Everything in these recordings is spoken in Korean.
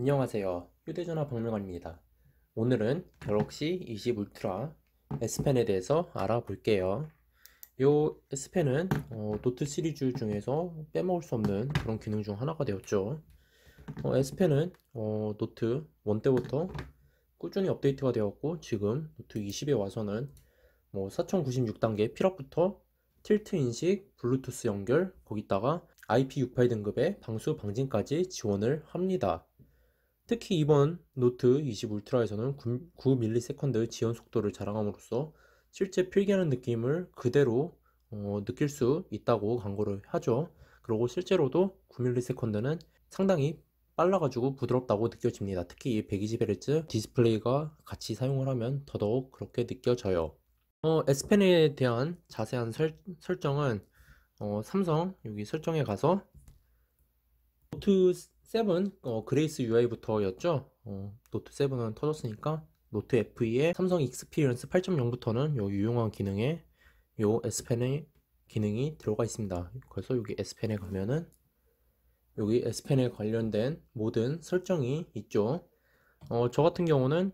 안녕하세요. 휴대전화 박물관입니다. 오늘은 갤럭시 20 울트라 S펜에 대해서 알아볼게요. 요 S펜은 노트 시리즈 중에서 빼먹을 수 없는 그런 기능 중 하나가 되었죠. S펜은 노트 1 때부터 꾸준히 업데이트가 되었고, 지금 노트 20에 와서는 4096단계 필압부터 틸트 인식, 블루투스 연결, 거기다가 IP68 등급의 방수 방진까지 지원을 합니다. 특히 이번 노트 20 울트라에서는 9ms 지연 속도를 자랑함으로써 실제 필기하는 느낌을 그대로 느낄 수 있다고 광고를 하죠. 그리고 실제로도 9ms 상당히 빨라가지고 부드럽다고 느껴집니다. 특히 120Hz 디스플레이가 같이 사용을 하면 더더욱 그렇게 느껴져요. S펜에 대한 자세한 설정은 삼성 여기 설정에 가서 노트 7 그레이스 UI부터였죠. 노트 7은 터졌으니까 노트 FE의 삼성 익스피리언스 8.0부터는 요 유용한 기능에 요 S펜의 기능이 들어가 있습니다. 그래서 여기 S펜에 가면은 여기 S펜에 관련된 모든 설정이 있죠. 저 같은 경우는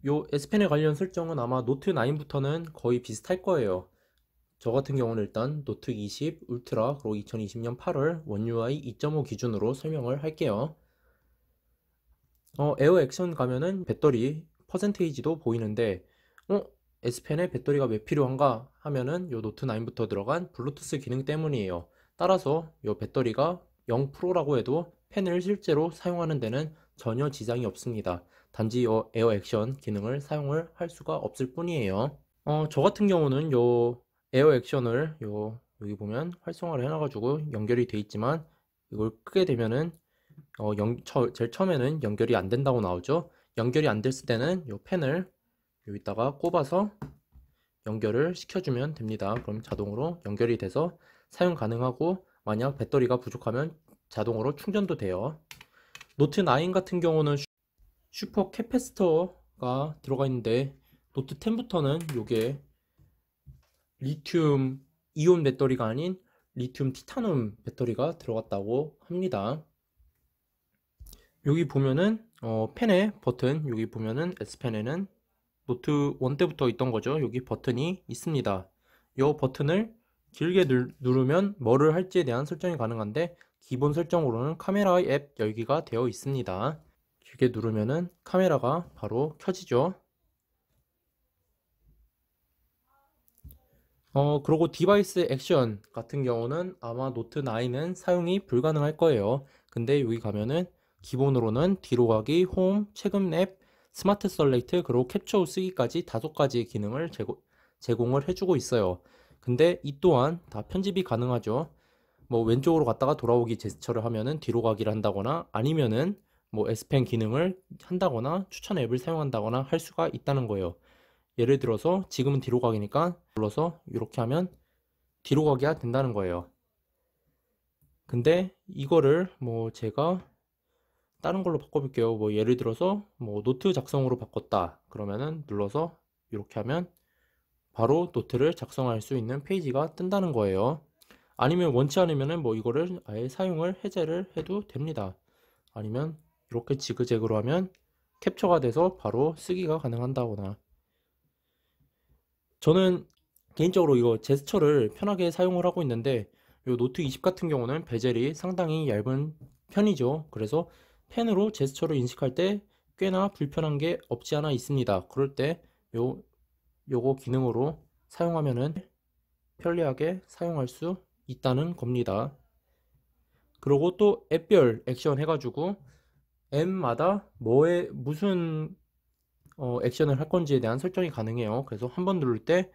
요 S펜에 관련 설정은 아마 노트 9부터는 거의 비슷할 거예요. 저 같은 경우는 일단 노트 20 울트라 그리고 2020년 8월 원 UI 2.5 기준으로 설명을 할게요. 에어 액션 가면은 배터리 퍼센테이지도 보이는데 S펜에 배터리가 왜 필요한가 하면은 요 노트 9부터 들어간 블루투스 기능 때문이에요. 따라서 요 배터리가 0%라고 해도 펜을 실제로 사용하는 데는 전혀 지장이 없습니다. 단지 요 에어 액션 기능을 사용을 할 수가 없을 뿐이에요. 저 같은 경우는 요 에어 액션을 여기 보면 활성화를 해놔가지고 연결이 돼 있지만 이걸 끄게 되면은 제일 처음에는 연결이 안 된다고 나오죠. 연결이 안 됐을 때는 요 펜을 여기다가 꼽아서 연결을 시켜주면 됩니다. 그럼 자동으로 연결이 돼서 사용 가능하고, 만약 배터리가 부족하면 자동으로 충전도 돼요. 노트 9 같은 경우는 슈퍼 캐패시터가 들어가 있는데, 노트 10부터는 요게 리튬 이온 배터리가 아닌 리튬 티타늄 배터리가 들어갔다고 합니다. 여기 보면은 펜의 버튼, 여기 보면은 S펜에는 노트 1 때부터 있던 거죠. 여기 버튼이 있습니다. 이 버튼을 길게 누르면 뭐를 할지에 대한 설정이 가능한데, 기본 설정으로는 카메라 앱 열기가 되어 있습니다. 길게 누르면은 카메라가 바로 켜지죠. 그리고 디바이스 액션 같은 경우는 아마 노트 9은 사용이 불가능할 거예요. 근데 여기 가면은 기본으로는 뒤로 가기, 홈, 최근 앱, 스마트 셀렉트, 그리고 캡처 후 쓰기까지 5가지 기능을 제공을 해주고 있어요. 근데 이 또한 다 편집이 가능하죠. 왼쪽으로 갔다가 돌아오기 제스처를 하면은 뒤로 가기를 한다거나, 아니면은 S펜 기능을 한다거나 추천 앱을 사용한다거나 할 수가 있다는 거예요. 예를 들어서 지금은 뒤로 가기니까 눌러서 이렇게 하면 뒤로 가기가 된다는 거예요. 근데 이거를 제가 다른 걸로 바꿔볼게요. 예를 들어서 노트 작성으로 바꿨다 그러면은 눌러서 이렇게 하면 바로 노트를 작성할 수 있는 페이지가 뜬다는 거예요. 아니면 원치 않으면은 이거를 아예 사용을 해제를 해도 됩니다. 아니면 이렇게 지그재그로 하면 캡처가 돼서 바로 쓰기가 가능한다거나. 저는 개인적으로 이거 제스처를 편하게 사용을 하고 있는데, 이 노트 20 같은 경우는 베젤이 상당히 얇은 편이죠. 그래서 펜으로 제스처를 인식할 때 꽤나 불편한 게 없지 않아 있습니다. 그럴 때 요거 기능으로 사용하면은 편리하게 사용할 수 있다는 겁니다. 그리고 또 앱별 액션 해가지고 앱마다 무슨 액션을 할 건지에 대한 설정이 가능해요. 그래서 한 번 누를 때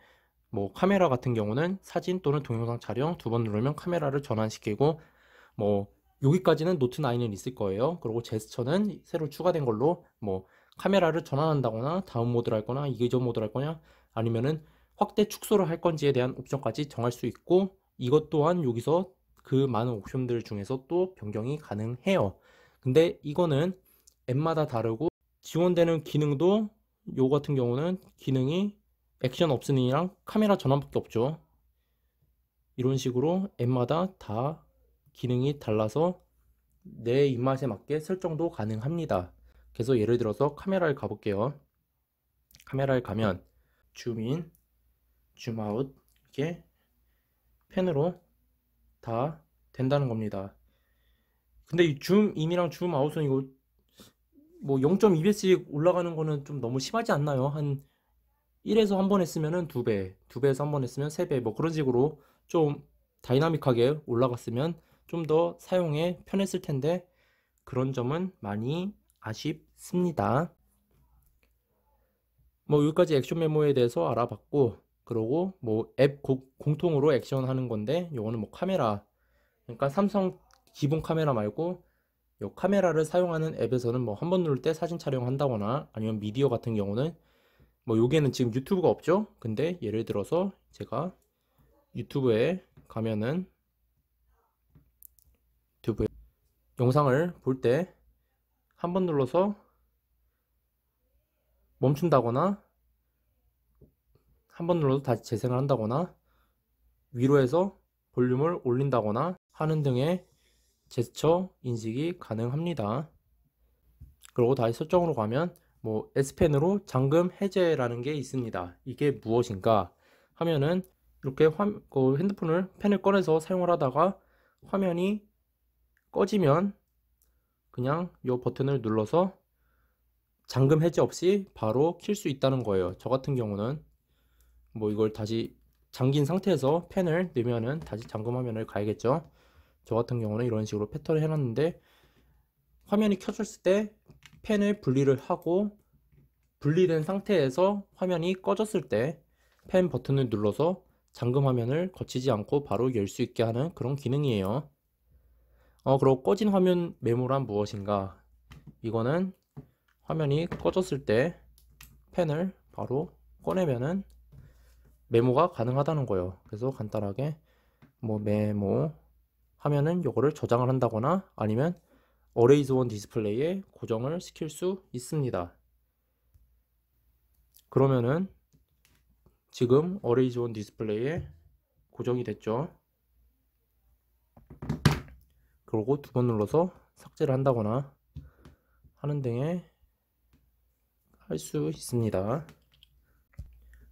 카메라 같은 경우는 사진 또는 동영상 촬영, 2번 누르면 카메라를 전환시키고, 여기까지는 노트 9은 있을 거예요. 그리고 제스처는 새로 추가된 걸로 카메라를 전환한다거나 다운 모드를 할 거나 이전 모드를 할 거냐, 아니면은 확대 축소를 할 건지에 대한 옵션까지 정할 수 있고, 이것 또한 여기서 그 많은 옵션들 중에서 또 변경이 가능해요. 근데 이거는 앱마다 다르고, 지원되는 기능도 요 같은 경우는 기능이 액션 없으니랑 카메라 전환밖에 없죠. 이런 식으로 앱마다 다 기능이 달라서 내 입맛에 맞게 설정도 가능합니다. 그래서 예를 들어서 카메라를 가볼게요. 카메라에 가면 줌인, 줌아웃 이게 펜으로 다 된다는 겁니다. 근데 이 줌인이랑 줌아웃은 이거 뭐 0.2배씩 올라가는 거는 좀 너무 심하지 않나요? 한 1에서 한 번 했으면은 2배, 2배에서 한 번 했으면 3배, 뭐 그런 식으로 좀 다이나믹하게 올라갔으면 좀 더 사용에 편했을 텐데 그런 점은 많이 아쉽습니다. 뭐 여기까지 액션 메모에 대해서 알아봤고, 그러고 뭐 앱 공통으로 액션 하는 건데 요거는 뭐 카메라, 그러니까 삼성 기본 카메라 말고 요 카메라를 사용하는 앱에서는 뭐 한 번 누를 때 사진 촬영한다거나 아니면 미디어 같은 경우는 뭐 요게는 지금 유튜브가 없죠. 근데 예를 들어서 제가 유튜브에 가면은 유튜브에 영상을 볼 때 한 번 눌러서 멈춘다거나 한 번 눌러서 다시 재생을 한다거나 위로 해서 볼륨을 올린다거나 하는 등의 제스처 인식이 가능합니다. 그리고 다시 설정으로 가면 뭐 S펜으로 잠금 해제라는 게 있습니다. 이게 무엇인가 하면은 이렇게 핸드폰을 펜을 꺼내서 사용을 하다가 화면이 꺼지면 그냥 이 버튼을 눌러서 잠금 해제 없이 바로 킬 수 있다는 거예요. 저 같은 경우는 뭐 이걸 다시 잠긴 상태에서 펜을 넣으면은 다시 잠금 화면을 가야겠죠. 저 같은 경우는 이런 식으로 패턴을 해놨는데 화면이 켜졌을 때 펜을 분리를 하고 분리된 상태에서 화면이 꺼졌을 때 펜 버튼을 눌러서 잠금 화면을 거치지 않고 바로 열 수 있게 하는 그런 기능이에요. 그리고 꺼진 화면 메모란 무엇인가? 이거는 화면이 꺼졌을 때 펜을 바로 꺼내면은 메모가 가능하다는 거예요. 그래서 간단하게 뭐 메모 하면은 요거를 저장을 한다거나 아니면 어레이즈 온 디스플레이에 고정을 시킬 수 있습니다. 그러면은 지금 어레이즈 온 디스플레이에 고정이 됐죠. 그리고 두 번 눌러서 삭제를 한다거나 하는 등의 할 수 있습니다.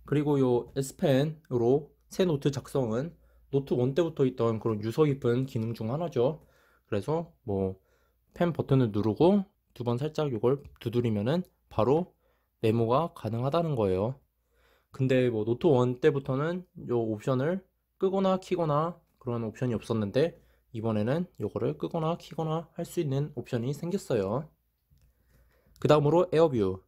그리고 요 S펜으로 새 노트 작성은 노트 1 때부터 있던 그런 유서 깊은 기능 중 하나죠. 그래서 뭐 펜 버튼을 누르고 두 번 살짝 이걸 두드리면은 바로 메모가 가능하다는 거예요. 근데 뭐 노트 1 때부터는 요 옵션을 끄거나 키거나 그런 옵션이 없었는데 이번에는 요거를 끄거나 키거나 할 수 있는 옵션이 생겼어요. 그 다음으로 에어뷰.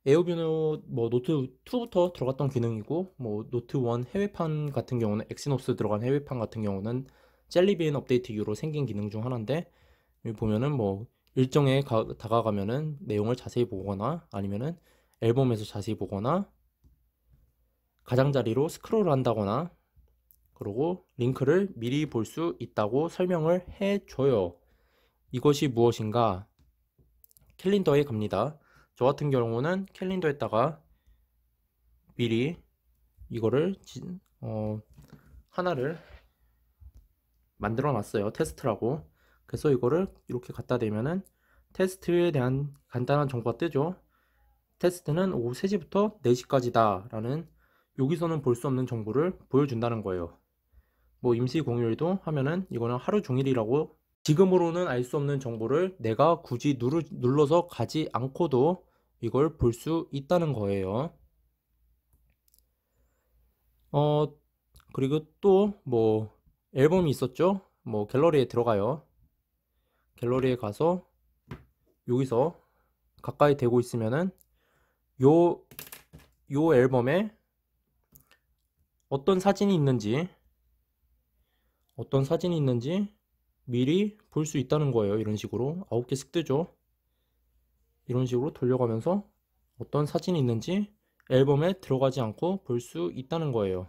에어뷰는 뭐 노트 2부터 들어갔던 기능이고 뭐 노트 1 해외판 같은 경우는 엑시노스 들어간 해외판 같은 경우는 젤리빈 업데이트 이후로 생긴 기능 중 하나인데 여기 보면은 뭐 일정에 다가가면은 내용을 자세히 보거나 아니면은 앨범에서 자세히 보거나 가장자리로 스크롤을 한다거나 그리고 링크를 미리 볼 수 있다고 설명을 해줘요. 이것이 무엇인가? 캘린더에 갑니다. 저 같은 경우는 캘린더에다가 미리 이거를 하나를 만들어 놨어요. 테스트라고. 그래서 이거를 이렇게 갖다 대면은 테스트에 대한 간단한 정보가 뜨죠. 테스트는 오후 3시부터 4시까지다 라는 여기서는 볼 수 없는 정보를 보여준다는 거예요. 뭐 임시 공휴일도 하면은 이거는 하루 종일이라고 지금으로는 알 수 없는 정보를 내가 굳이 눌러서 가지 않고도 이걸 볼 수 있다는 거예요. 그리고 또 뭐 앨범이 있었죠. 뭐 갤러리에 들어가요. 갤러리에 가서 여기서 가까이 대고 있으면은 요 앨범에 어떤 사진이 있는지 미리 볼 수 있다는 거예요. 이런 식으로 9개씩 뜨죠. 이런 식으로 돌려가면서 어떤 사진이 있는지 앨범에 들어가지 않고 볼 수 있다는 거예요.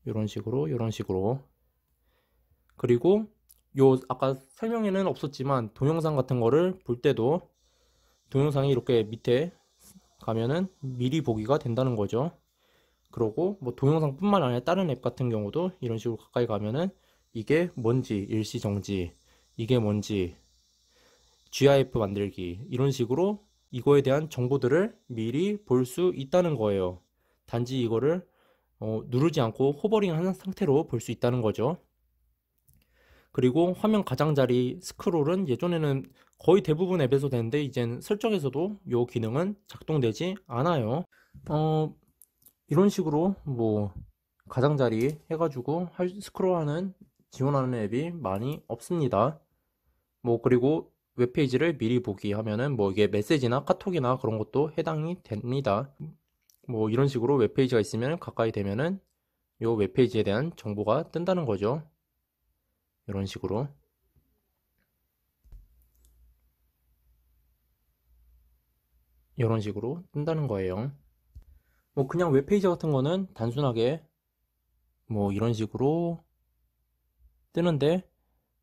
이런 식으로. 그리고 요 아까 설명에는 없었지만 동영상 같은 거를 볼 때도 동영상이 이렇게 밑에 가면은 미리 보기가 된다는 거죠. 그러고 뭐 동영상뿐만 아니라 다른 앱 같은 경우도 이런 식으로 가까이 가면은 이게 뭔지 일시정지, 이게 뭔지 GIF 만들기 이런 식으로 이거에 대한 정보들을 미리 볼 수 있다는 거예요. 단지 이거를 누르지 않고 호버링 하는 상태로 볼 수 있다는 거죠. 그리고 화면 가장자리 스크롤은 예전에는 거의 대부분 앱에서 되는데 이젠 설정에서도 이 기능은 작동되지 않아요. 이런 식으로 뭐 가장자리 해가지고 스크롤하는 지원하는 앱이 많이 없습니다. 뭐 그리고 웹페이지를 미리 보기 하면은 뭐 이게 메시지나 카톡이나 그런 것도 해당이 됩니다. 뭐 이런 식으로 웹페이지가 있으면 가까이 되면은 요 웹페이지에 대한 정보가 뜬다는 거죠. 이런 식으로 뜬다는 거예요. 뭐 그냥 웹페이지 같은 거는 단순하게 뭐 이런 식으로 뜨는데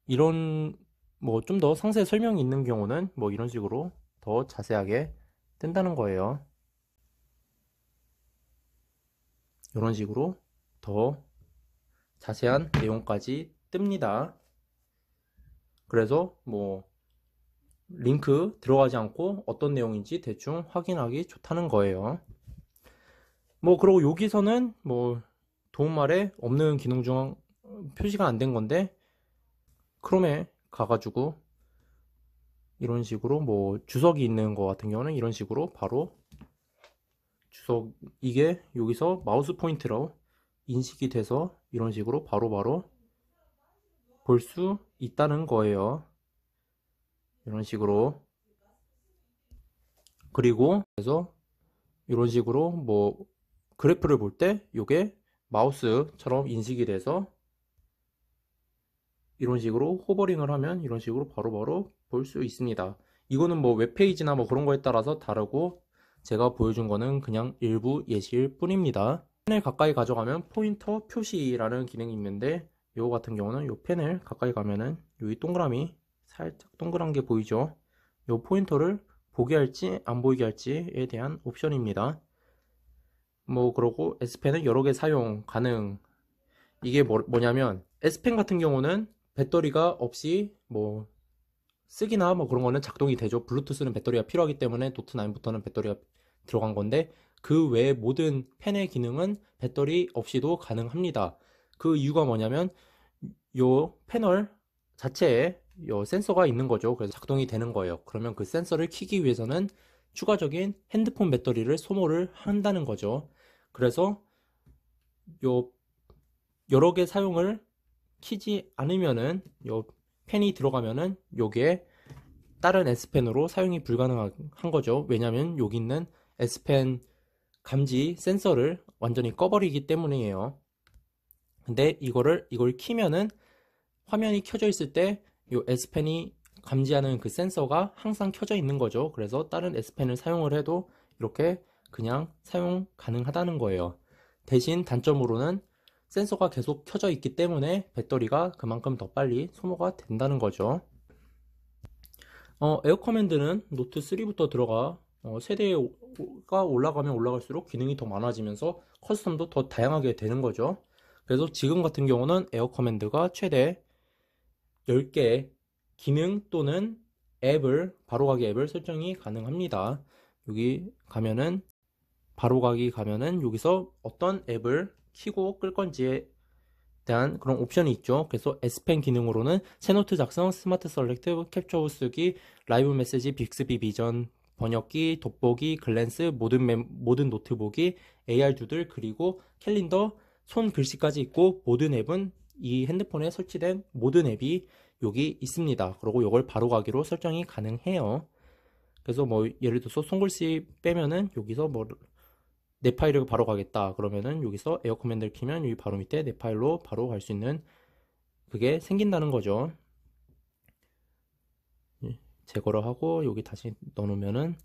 이런 뭐 좀 더 상세 설명이 있는 경우는 뭐 이런 식으로 더 자세하게 뜬다는 거예요. 이런 식으로 더 자세한 내용까지 뜹니다. 그래서 뭐 링크 들어가지 않고 어떤 내용인지 대충 확인하기 좋다는 거예요. 뭐 그리고 여기서는 뭐 도움말에 없는 기능 중 표시가 안 된 건데 크롬에 가가지고 이런 식으로 뭐 주석이 있는 거 같은 경우는 이런 식으로 바로 주석 이게 여기서 마우스 포인트로 인식이 돼서 이런 식으로 바로바로 볼 수 있다는 거예요. 이런 식으로. 그리고 그래서 이런 식으로 뭐 그래프를 볼 때 이게 마우스처럼 인식이 돼서 이런 식으로 호버링을 하면 이런 식으로 바로바로 볼 수 있습니다. 이거는 뭐 웹페이지나 뭐 그런 거에 따라서 다르고 제가 보여준 거는 그냥 일부 예시일 뿐입니다. 펜을 가까이 가져가면 포인터 표시라는 기능이 있는데 이거 같은 경우는 이 펜을 가까이 가면은 여기 동그라미 살짝 동그란 게 보이죠? 이 포인터를 보게 할지 안 보이게 할지에 대한 옵션입니다. 뭐 그러고 S펜은 여러 개 사용 가능. 이게 뭐냐면 S펜 같은 경우는 배터리가 없이 뭐 쓰기나 뭐 그런 거는 작동이 되죠. 블루투스는 배터리가 필요하기 때문에 노트9부터는 배터리가 들어간 건데 그 외의 모든 펜의 기능은 배터리 없이도 가능합니다. 그 이유가 뭐냐면 요 패널 자체에 요 센서가 있는 거죠. 그래서 작동이 되는 거예요. 그러면 그 센서를 켜기 위해서는 추가적인 핸드폰 배터리를 소모를 한다는 거죠. 그래서 요 여러 개 사용을 키지 않으면은 요 펜이 들어가면은 요게 다른 S펜으로 사용이 불가능한 거죠. 왜냐면 여기 있는 S펜 감지 센서를 완전히 꺼버리기 때문이에요. 근데 이걸 키면은 화면이 켜져 있을 때 요 S펜이 감지하는 그 센서가 항상 켜져 있는 거죠. 그래서 다른 S펜을 사용을 해도 이렇게 그냥 사용 가능하다는 거예요. 대신 단점으로는 센서가 계속 켜져 있기 때문에 배터리가 그만큼 더 빨리 소모가 된다는 거죠. 에어 커맨드는 노트 3부터 들어가 세대가 올라가면 올라갈수록 기능이 더 많아지면서 커스텀도 더 다양하게 되는 거죠. 그래서 지금 같은 경우는 에어 커맨드가 최대 10개 기능 또는 앱을 바로가기 앱을 설정이 가능합니다. 여기 가면은 바로가기 가면은 여기서 어떤 앱을 키고 끌 건지에 대한 그런 옵션이 있죠. 그래서 S펜 기능으로는 새노트 작성, 스마트 셀렉트, 캡처 후 쓰기, 라이브 메시지, 빅스비 비전, 번역기, 돋보기, 글랜스, 모든 노트 보기, AR 두들, 그리고 캘린더, 손 글씨까지 있고 모든 앱은 이 핸드폰에 설치된 모든 앱이 여기 있습니다. 그리고 이걸 바로가기로 설정이 가능해요. 그래서 뭐 예를 들어서 손글씨 빼면은 여기서 뭐 내 파일을 바로 가겠다 그러면은 여기서 에어 커맨드를 키면 여기 바로 밑에 내 파일로 바로 갈 수 있는 그게 생긴다는 거죠. 제거를 하고 여기 다시 넣어놓으면은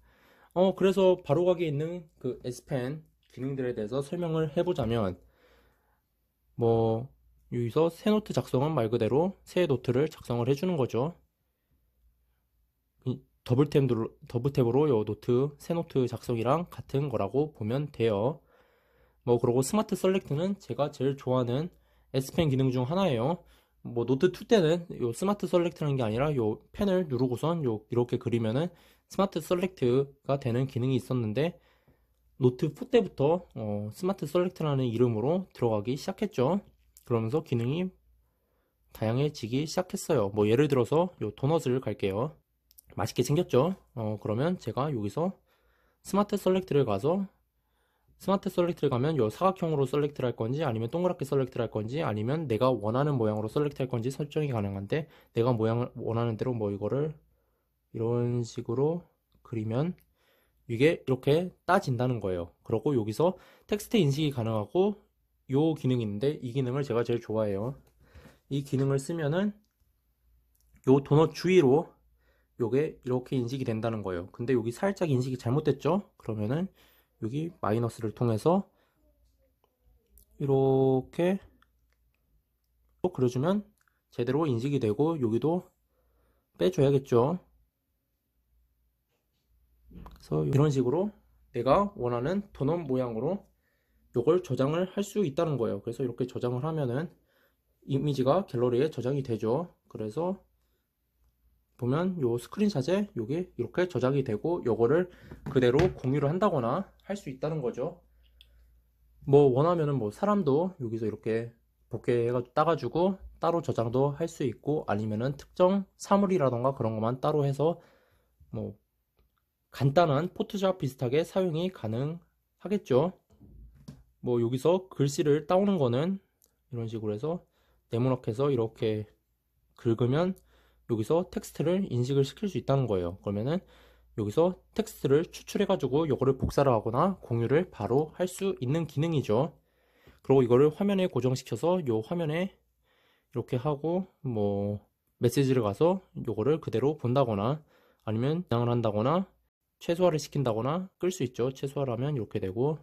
그래서 바로 가기에 있는 그 S펜 기능들에 대해서 설명을 해보자면 뭐 여기서 새 노트 작성은 말 그대로 새 노트를 작성을 해주는 거죠. 더블탭으로 요 노트 새 노트 작성이랑 같은 거라고 보면 돼요. 뭐 그리고 스마트 셀렉트는 제가 제일 좋아하는 S펜 기능 중 하나예요. 뭐 노트 2 때는 요 스마트 셀렉트라는 게 아니라 요 펜을 누르고선 요 이렇게 그리면은 스마트 셀렉트가 되는 기능이 있었는데 노트 4 때부터 스마트 셀렉트라는 이름으로 들어가기 시작했죠. 그러면서 기능이 다양해지기 시작했어요. 뭐 예를 들어서 요 도넛을 갈게요. 맛있게 생겼죠. 그러면 제가 여기서 스마트 셀렉트를 가서 스마트 셀렉트를 가면 요 사각형으로 셀렉트를 할 건지 아니면 동그랗게 셀렉트를 할 건지 아니면 내가 원하는 모양으로 셀렉트 할 건지 설정이 가능한데 내가 모양을 원하는 대로 뭐 이거를 이런 식으로 그리면 이게 이렇게 따진다는 거예요. 그리고 여기서 텍스트 인식이 가능하고 요 기능이 있는데 이 기능을 제가 제일 좋아해요. 이 기능을 쓰면은 요 도넛 주위로 요게 이렇게 인식이 된다는 거예요. 근데 여기 살짝 인식이 잘못됐죠? 그러면은 여기 마이너스를 통해서 이렇게 또 그려주면 제대로 인식이 되고 여기도 빼줘야겠죠. 그래서 이런 식으로 내가 원하는 도넛 모양으로 요걸 저장을 할 수 있다는 거예요. 그래서 이렇게 저장을 하면은 이미지가 갤러리에 저장이 되죠. 그래서 보면 요 스크린샷에 요게 이렇게 저장이 되고 요거를 그대로 공유를 한다거나 할 수 있다는 거죠. 뭐 원하면은 뭐 사람도 여기서 이렇게 복귀해가지고 따가지고 따로 저장도 할 수 있고 아니면은 특정 사물이라던가 그런 것만 따로 해서 뭐 간단한 포토샵 비슷하게 사용이 가능하겠죠. 뭐 여기서 글씨를 따오는 거는 이런 식으로 해서 네모나게해서 이렇게 긁으면 여기서 텍스트를 인식을 시킬 수 있다는 거예요. 그러면은 여기서 텍스트를 추출해가지고 이거를 복사를 하거나 공유를 바로 할 수 있는 기능이죠. 그리고 이거를 화면에 고정시켜서 이 화면에 이렇게 하고 뭐 메시지를 가서 이거를 그대로 본다거나 아니면 저장을 한다거나 최소화를 시킨다거나 끌 수 있죠. 최소화를 하면 이렇게 되고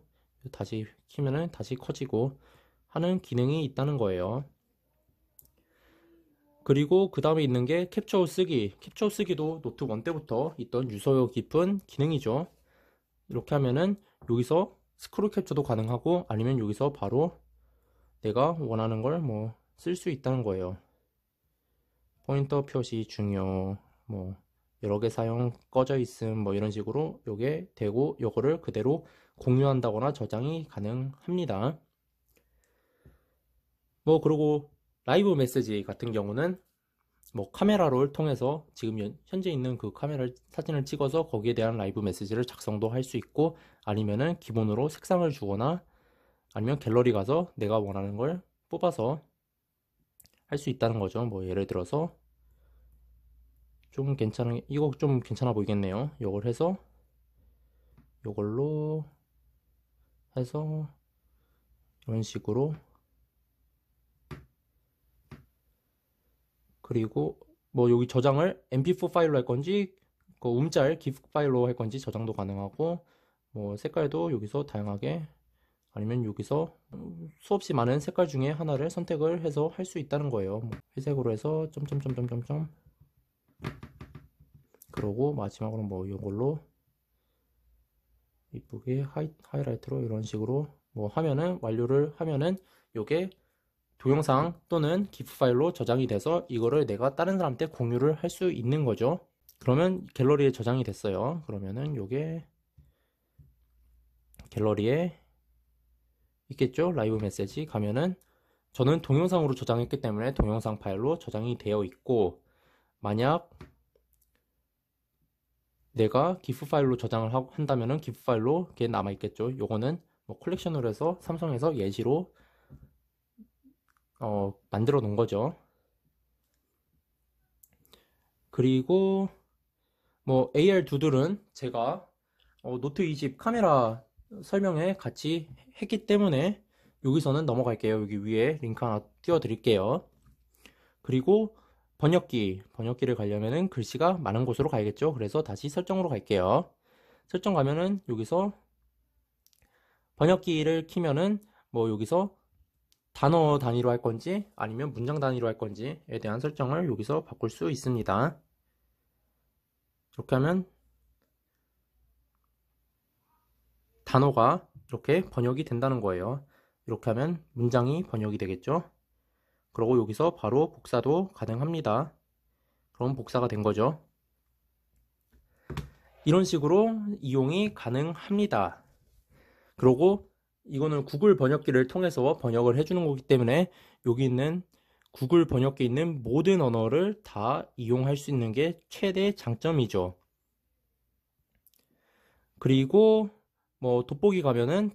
다시 키면은 다시 커지고 하는 기능이 있다는 거예요. 그리고 그 다음에 있는 게 캡처 후 쓰기. 캡처 후 쓰기도 노트 1 때부터 있던 유서 깊은 기능이죠. 이렇게 하면은 여기서 스크롤 캡처도 가능하고 아니면 여기서 바로 내가 원하는 걸 뭐 쓸 수 있다는 거예요. 포인터 표시 중요, 뭐 여러 개 사용 꺼져 있음, 뭐 이런 식으로 요게 되고 요거를 그대로 공유한다거나 저장이 가능합니다. 뭐 그리고 라이브 메시지 같은 경우는 뭐 카메라를 통해서 지금 현재 있는 그 카메라 사진을 찍어서 거기에 대한 라이브 메시지를 작성도 할 수 있고 아니면은 기본으로 색상을 주거나 아니면 갤러리 가서 내가 원하는 걸 뽑아서 할 수 있다는 거죠. 뭐 예를 들어서 이거 좀 괜찮아 보이겠네요. 이걸 해서 이걸로 해서 이런 식으로 그리고 뭐 여기 저장을 mp4 파일로 할 건지 그 움짤 GIF 파일로 할 건지 저장도 가능하고 뭐 색깔도 여기서 다양하게 아니면 여기서 수없이 많은 색깔 중에 하나를 선택을 해서 할 수 있다는 거예요. 뭐 회색으로 해서 점점점점점점 그러고 마지막으로 뭐 이걸로 이쁘게 하이라이트로 이런 식으로 뭐 하면은 완료를 하면은 요게 동영상 또는 GIF 파일로 저장이 돼서 이거를 내가 다른 사람한테 공유를 할 수 있는 거죠. 그러면 갤러리에 저장이 됐어요. 그러면은 요게 갤러리에 있겠죠. 라이브 메시지 가면은 저는 동영상으로 저장했기 때문에 동영상 파일로 저장이 되어 있고 만약 내가 GIF 파일로 저장을 한다면은 GIF 파일로 이게 남아 있겠죠. 요거는 뭐 컬렉션으로 해서 삼성에서 예시로 만들어 놓은 거죠. 그리고 뭐 AR 두들은 제가 노트 20 카메라 설명에 같이 했기 때문에 여기서는 넘어갈게요. 여기 위에 링크 하나 띄워 드릴게요. 그리고 번역기를 가려면은 글씨가 많은 곳으로 가야겠죠. 그래서 다시 설정으로 갈게요. 설정 가면은 여기서 번역기를 키면은 뭐 여기서 단어 단위로 할 건지 아니면 문장 단위로 할 건지에 대한 설정을 여기서 바꿀 수 있습니다. 이렇게 하면 단어가 이렇게 번역이 된다는 거예요. 이렇게 하면 문장이 번역이 되겠죠. 그리고 여기서 바로 복사도 가능합니다. 그럼 복사가 된 거죠. 이런 식으로 이용이 가능합니다. 그리고 이거는 구글 번역기를 통해서 번역을 해주는 거기 때문에 여기 있는 구글 번역기에 있는 모든 언어를 다 이용할 수 있는 게 최대 장점이죠. 그리고 뭐 돋보기 가면은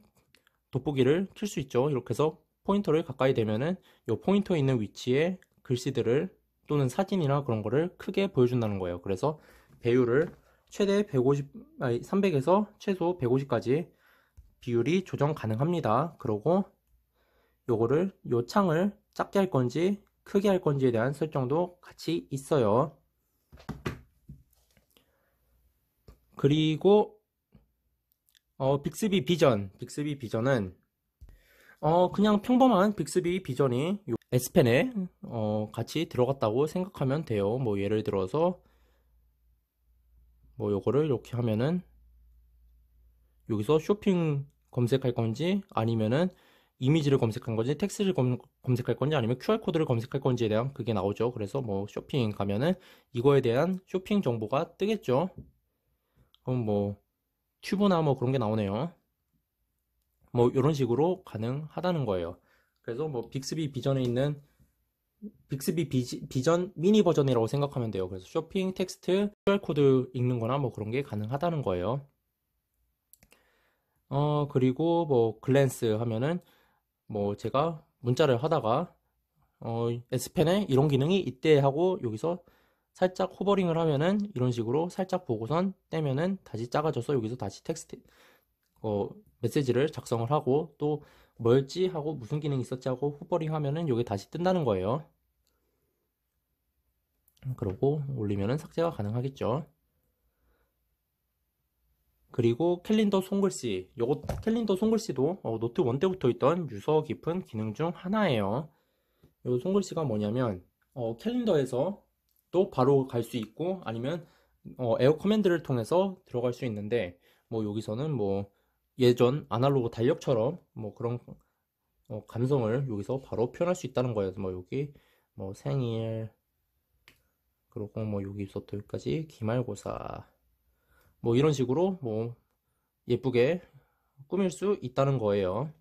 돋보기를 킬 수 있죠. 이렇게 해서 포인터를 가까이 대면은 이 포인터에 있는 위치에 글씨들을 또는 사진이나 그런 거를 크게 보여준다는 거예요. 그래서 배율을 최대 300에서 최소 150까지 비율이 조정 가능합니다. 그리고 요거를 요 창을 작게 할 건지 크게 할 건지에 대한 설정도 같이 있어요. 그리고 빅스비 비전은 그냥 평범한 빅스비 비전이 요 S펜에 같이 들어갔다고 생각하면 돼요. 뭐 예를 들어서 뭐 요거를 이렇게 하면은 여기서 쇼핑 검색할 건지 아니면은 이미지를 검색한 건지 텍스트를 검색할 건지 아니면 QR코드를 검색할 건지에 대한 그게 나오죠. 그래서 뭐 쇼핑 가면은 이거에 대한 쇼핑 정보가 뜨겠죠. 그럼 뭐 튜브나 뭐 그런 게 나오네요. 뭐 이런 식으로 가능하다는 거예요. 그래서 뭐 빅스비 비전에 있는 빅스비 비전 미니 버전이라고 생각하면 돼요. 그래서 쇼핑 텍스트 QR코드 읽는 거나 뭐 그런 게 가능하다는 거예요. 그리고 뭐 글랜스 하면은 뭐 제가 문자를 하다가 S펜에 이런 기능이 있대 하고 여기서 살짝 호버링을 하면은 이런 식으로 살짝 보고선 떼면은 다시 작아져서 여기서 다시 텍스트 메시지를 작성을 하고 또 뭐였지 하고 무슨 기능이 있었지 하고 호버링 하면은 여기 다시 뜬다는 거예요. 그러고 올리면은 삭제가 가능하겠죠. 그리고 캘린더 손글씨, 요거 캘린더 손글씨도 노트 1 때부터 있던 유서 깊은 기능 중 하나예요. 요 손글씨가 뭐냐면 캘린더에서 또 바로 갈 수 있고 아니면 에어 커맨드를 통해서 들어갈 수 있는데 뭐 여기서는 뭐 예전 아날로그 달력처럼 뭐 그런 감성을 여기서 바로 표현할 수 있다는 거예요. 뭐 여기 뭐 생일 그리고 뭐 여기서부터 여기까지 기말고사 뭐 이런 식으로 뭐 예쁘게 꾸밀 수 있다는 거예요.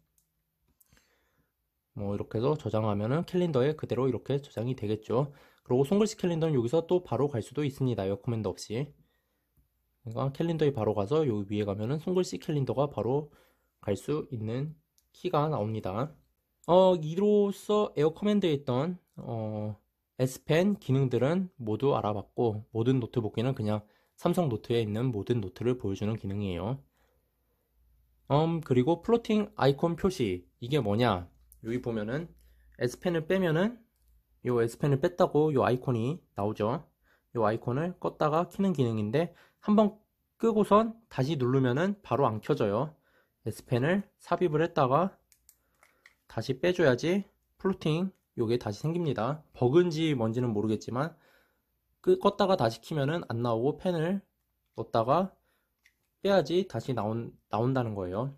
뭐 이렇게 해서 저장하면은 캘린더에 그대로 이렇게 저장이 되겠죠. 그리고 손글씨 캘린더는 여기서 또 바로 갈 수도 있습니다. 에어 커맨드 없이. 그러니까 캘린더에 바로 가서 여기 위에 가면은 손글씨 캘린더가 바로 갈 수 있는 키가 나옵니다. 이로써 에어 커맨드에 있던 S펜 기능들은 모두 알아봤고 모든 노트북기는 그냥 삼성 노트에 있는 모든 노트를 보여주는 기능이에요. 그리고 플로팅 아이콘 표시 이게 뭐냐? 여기 보면은 S펜을 빼면은 요 S펜을 뺐다고 요 아이콘이 나오죠. 요 아이콘을 껐다가 켜는 기능인데 한번 끄고선 다시 누르면은 바로 안 켜져요. S펜을 삽입을 했다가 다시 빼줘야지 플로팅 요게 다시 생깁니다. 버그인지 뭔지는 모르겠지만 껐다가 다시 키면은 안 나오고 펜을 넣었다가 빼야지 다시 나온다는 거예요.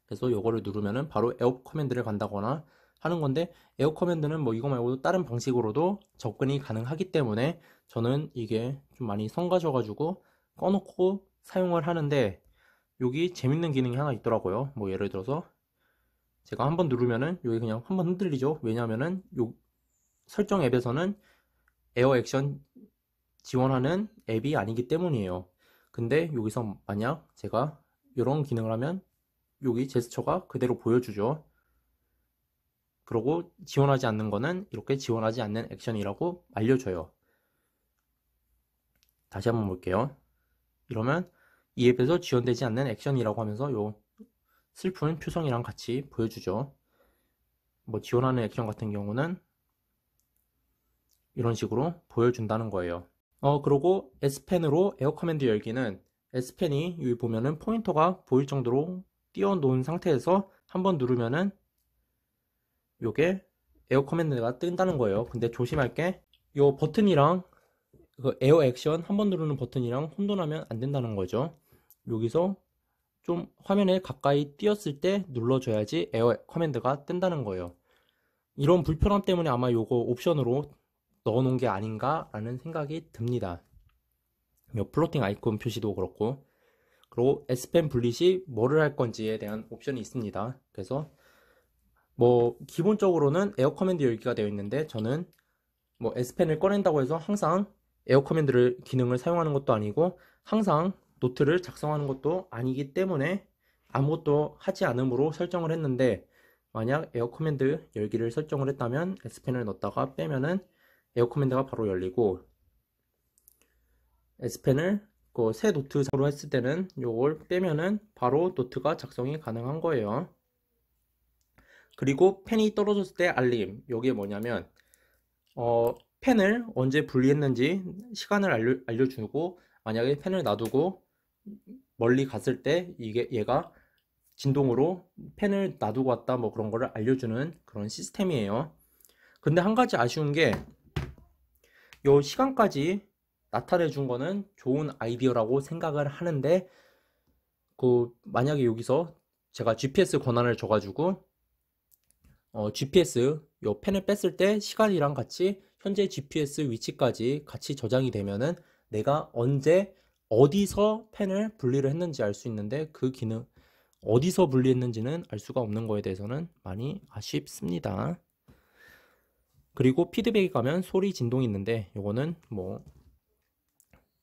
그래서 요거를 누르면은 바로 에어 커맨드를 간다거나 하는 건데 에어 커맨드는 뭐 이거 말고도 다른 방식으로도 접근이 가능하기 때문에 저는 이게 좀 많이 성가셔가지고 꺼놓고 사용을 하는데 여기 재밌는 기능이 하나 있더라고요. 뭐 예를 들어서 제가 한번 누르면은 여기 그냥 한번 흔들리죠. 왜냐하면은 요 설정 앱에서는 에어 액션 지원하는 앱이 아니기 때문이에요. 근데 여기서 만약 제가 이런 기능을 하면 여기 제스처가 그대로 보여주죠. 그리고 지원하지 않는 거는 이렇게 지원하지 않는 액션이라고 알려줘요. 다시 한번 볼게요. 이러면 이 앱에서 지원되지 않는 액션이라고 하면서 요 슬픈 표정이랑 같이 보여주죠. 뭐 지원하는 액션 같은 경우는 이런 식으로 보여준다는 거예요. 그리고 S펜으로 에어 커맨드 열기는 S펜이 여기 보면은 포인터가 보일 정도로 띄워 놓은 상태에서 한번 누르면은 요게 에어 커맨드가 뜬다는 거예요. 근데 조심할 게 요 버튼이랑 그 에어 액션 한번 누르는 버튼이랑 혼돈하면 안 된다는 거죠. 여기서 좀 화면에 가까이 띄었을 때 눌러줘야지 에어 커맨드가 뜬다는 거예요. 이런 불편함 때문에 아마 요거 옵션으로 넣어 놓은 게 아닌가 라는 생각이 듭니다. 요 플로팅 아이콘 표시도 그렇고, 그리고 S펜 분릿이 뭐를 할 건지에 대한 옵션이 있습니다. 그래서 뭐 기본적으로는 에어 커맨드 열기가 되어 있는데, 저는 뭐 S펜을 꺼낸다고 해서 항상 에어 커맨드를 기능을 사용하는 것도 아니고 항상 노트를 작성하는 것도 아니기 때문에 아무것도 하지 않음으로 설정을 했는데, 만약 에어 커맨드 열기를 설정을 했다면 S펜을 넣었다가 빼면은 에어 커맨드가 바로 열리고, S펜을 그 새 노트로 했을 때는 요걸 빼면은 바로 노트가 작성이 가능한 거예요. 그리고 펜이 떨어졌을 때 알림, 요게 뭐냐면 펜을 언제 분리했는지 시간을 알려주고, 만약에 펜을 놔두고 멀리 갔을 때 얘가 진동으로 펜을 놔두고 왔다 뭐 그런 거를 알려주는 그런 시스템이에요. 근데 한 가지 아쉬운 게, 요 시간까지 나타내 준 거는 좋은 아이디어라고 생각을 하는데, 만약에 여기서 제가 GPS 권한을 줘가지고 GPS 요 펜을 뺐을 때 시간이랑 같이 현재 GPS 위치까지 같이 저장이 되면은 내가 언제 어디서 펜을 분리를 했는지 알 수 있는데, 그 기능 어디서 분리했는지는 알 수가 없는 거에 대해서는 많이 아쉽습니다. 그리고 피드백이 가면 소리 진동이 있는데, 요거는 뭐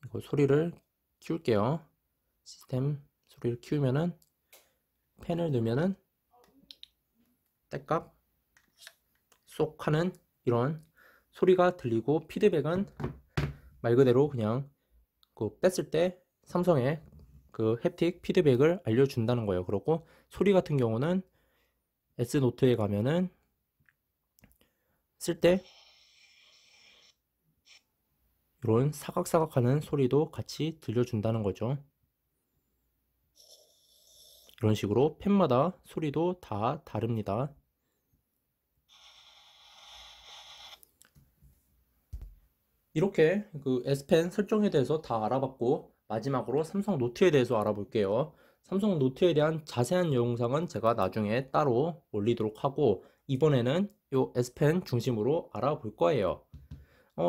이거 소리를 키울게요. 시스템 소리를 키우면은 펜을 넣으면은 딸깍 쏙 하는 이런 소리가 들리고, 피드백은 말 그대로 그냥 뺐을 때 삼성의 그 햅틱 피드백을 알려준다는 거예요. 그리고 소리 같은 경우는 S노트에 가면은 쓸 때 이런 사각사각 하는 소리도 같이 들려준다는 거죠. 이런 식으로 펜마다 소리도 다 다릅니다. 이렇게 그 S펜 설정에 대해서 다 알아봤고, 마지막으로 삼성 노트에 대해서 알아볼게요. 삼성 노트에 대한 자세한 영상은 제가 나중에 따로 올리도록 하고, 이번에는 이 S펜 중심으로 알아볼 거예요.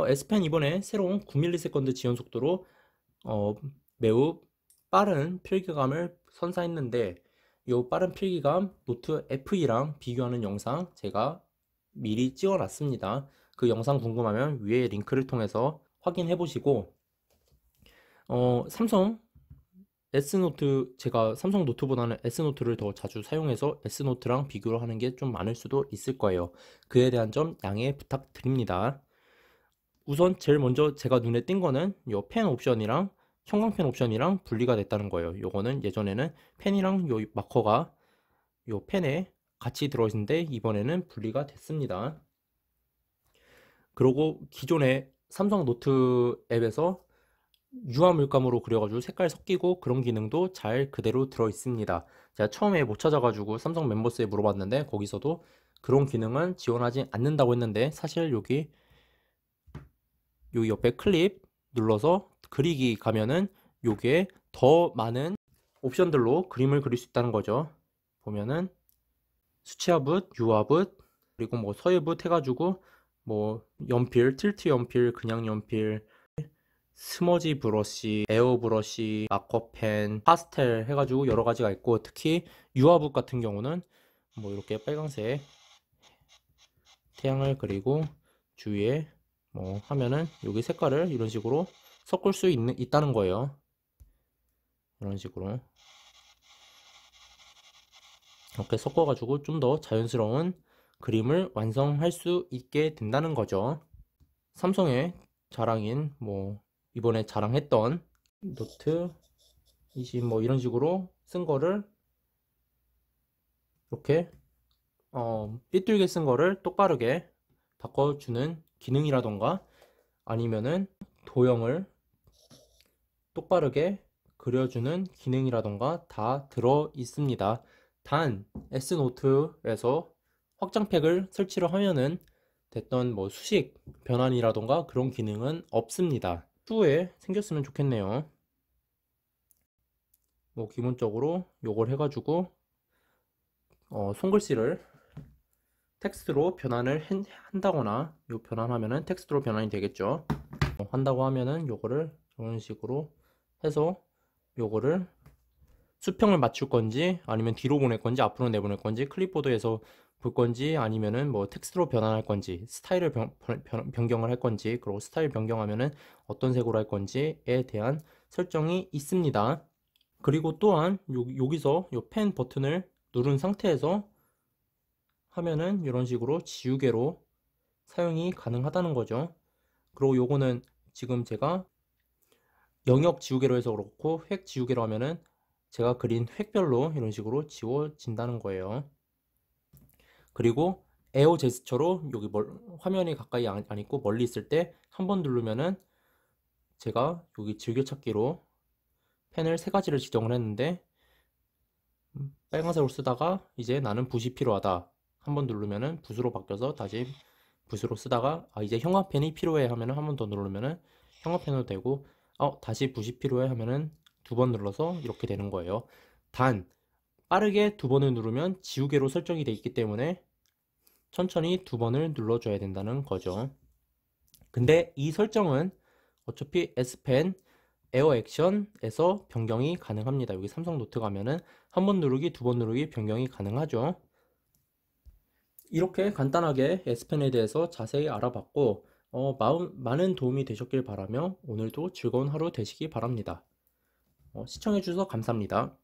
S펜 이번에 새로운 9ms 지연 속도로 매우 빠른 필기감을 선사했는데, 이 빠른 필기감 노트 FE랑 비교하는 영상 제가 미리 찍어 놨습니다. 그 영상 궁금하면 위에 링크를 통해서 확인해 보시고, 삼성 S노트, 제가 삼성 노트보다는 S노트를 더 자주 사용해서 S노트랑 비교를 하는 게 좀 많을 수도 있을 거예요. 그에 대한 점 양해 부탁드립니다. 우선 제일 먼저 제가 눈에 띈 거는 요 펜 옵션이랑 형광펜 옵션이랑 분리가 됐다는 거예요. 요거는 예전에는 펜이랑 요 마커가 요 펜에 같이 들어있는데, 이번에는 분리가 됐습니다. 그리고 기존의 삼성 노트 앱에서 유화 물감으로 그려가지고 색깔 섞이고 그런 기능도 잘 그대로 들어 있습니다. 제가 처음에 못 찾아가지고 삼성 멤버스에 물어봤는데, 거기서도 그런 기능은 지원하지 않는다고 했는데, 사실 여기 옆에 클립 눌러서 그리기 가면은 요게 더 많은 옵션들로 그림을 그릴 수 있다는 거죠. 보면은 수채화붓, 유화붓, 그리고 뭐 서예붓 해가지고 뭐 연필, 틸트 연필, 그냥 연필, 스머지 브러쉬, 에어 브러쉬, 마커펜, 파스텔 해가지고 여러 가지가 있고, 특히 유화붓 같은 경우는 뭐 이렇게 빨강색 태양을 그리고 주위에 뭐 하면은 여기 색깔을 이런 식으로 섞을 수 있다는 거예요. 이런 식으로 이렇게 섞어가지고 좀 더 자연스러운 그림을 완성할 수 있게 된다는 거죠. 삼성의 자랑인 뭐 이번에 자랑했던 노트 20 뭐 이런 식으로 쓴 거를 이렇게 삐뚤게 쓴 거를 똑바르게 바꿔주는 기능이라던가, 아니면은 도형을 똑바르게 그려주는 기능이라던가 다 들어 있습니다. 단 S노트에서 확장팩을 설치를 하면은 됐던 뭐 수식 변환이라던가 그런 기능은 없습니다. 추후에 생겼으면 좋겠네요. 뭐 기본적으로 요걸 해가지고 손글씨를 텍스트로 변환을 한다거나 요 변환하면은 텍스트로 변환이 되겠죠. 한다고 하면은 요거를 이런 식으로 해서 요거를 수평을 맞출 건지 아니면 뒤로 보낼 건지 앞으로 내보낼 건지 클립보드에서 볼 건지 아니면은 뭐 텍스트로 변환할 건지 스타일을 변경을 할 건지 그리고 스타일 변경하면은 어떤 색으로 할 건지에 대한 설정이 있습니다. 그리고 또한 여기서 요 펜 버튼을 누른 상태에서 하면은 이런 식으로 지우개로 사용이 가능하다는 거죠. 그리고 요거는 지금 제가 영역 지우개로 해서 그렇고 획 지우개로 하면은 제가 그린 획별로 이런 식으로 지워진다는 거예요. 그리고 에어 제스처로 여기 화면이 가까이 안 있고 멀리 있을 때 한 번 누르면은 제가 여기 즐겨찾기로 펜을 세 가지를 지정을 했는데 빨간색으로 쓰다가 이제 나는 붓이 필요하다 한 번 누르면은 붓으로 바뀌어서 다시 붓으로 쓰다가 이제 형광펜이 필요해 하면은 한 번 더 누르면은 형광펜으로 되고 다시 붓이 필요해 하면은 두 번 눌러서 이렇게 되는 거예요. 단 빠르게 두 번을 누르면 지우개로 설정이 되어 있기 때문에 천천히 두 번을 눌러줘야 된다는 거죠. 근데 이 설정은 어차피 S펜 에어 액션에서 변경이 가능합니다. 여기 삼성 노트 가면은 한 번 누르기, 두 번 누르기 변경이 가능하죠. 이렇게 간단하게 S펜에 대해서 자세히 알아봤고 많은 도움이 되셨길 바라며 오늘도 즐거운 하루 되시기 바랍니다. 시청해주셔서 감사합니다.